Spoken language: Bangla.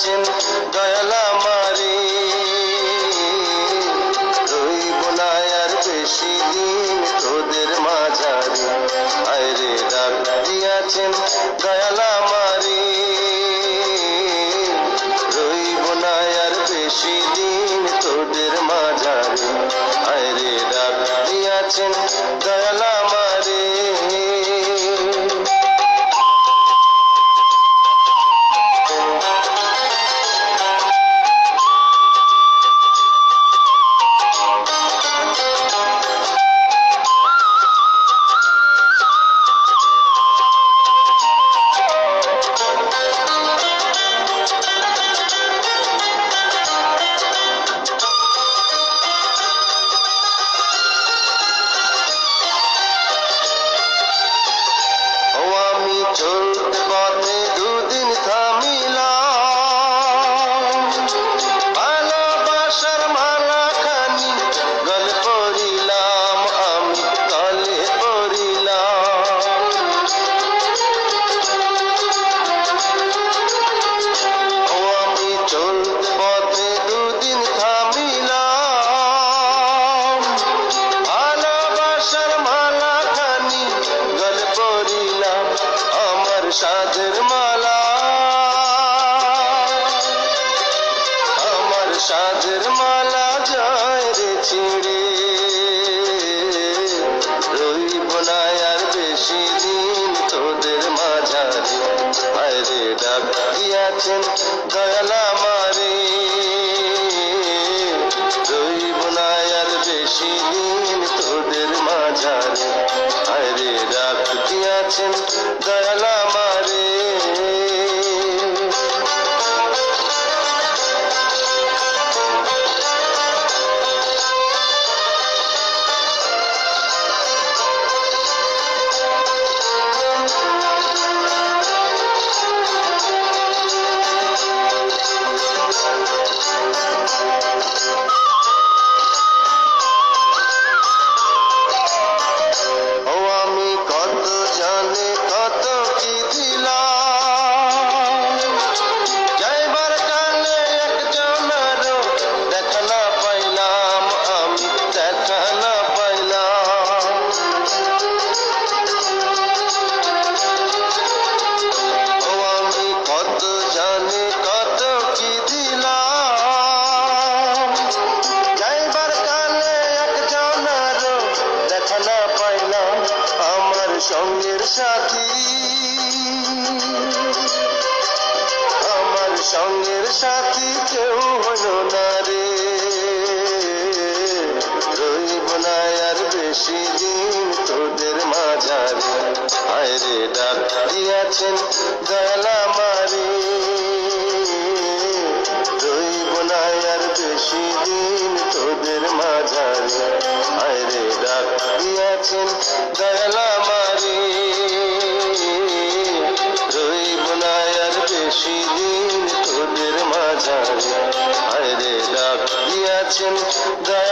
দিয়াছেন দয়াল আমারে, রইব না আর বেশি দিন তোদের মাঝারে। আয়রে ডাক দিয়াছেন দয়াল আমারে, রইব না আর বেশি দিন তোদের মাঝারে। আয়রে ডাক দিয়াছেন দয়াল আমারে। চলতে পথে দুদিন থামিলাম, ভালোবাসার মালাখানি গলে পড়িলাম, আমি গলে পড়িলাম। আমি চলতে পথে দুদিন থামিলাম, ভালোবাসার মালাখানি গলে পড়িলাম। আমার সাধের মালা, আমার সাধের মালা যায় রে ছিঁড়ে, রইব না আর বেশি দিন তোদের মাঝারে। আয়রে ডাক দিয়াছেন দয়াল আমারে, রইব না আর বেশি দিন তোদের মাঝারে। আয়রে ডাক দিয়াছেন দয়াল আমারে। কত কি দিলাম, যাইবার কালে একজনেরও দেখা না পাইলাম, আমি দেখা না পাইলাম। আমি কত জানি কত কি দিলাম, যাইবার কালে একজনেরও দেখা না পাইলাম। আমার সঙ্গের সাথী, আমার সঙ্গের সাথী কেউ হলো না রে, রইব না আর বেশি দিন তোদের মাঝারে। আয়রে ডাক দিয়াছেন দয়াল আমারে, রইব না আর বেশি দিন তোদের মাঝারে। আয়রে ডাক দিয়াছেন দয়াল আমারে, রইব না আর বেশি দিন তোদের মাঝারে। আয়রে ডাক দিয়াছেন দয়াল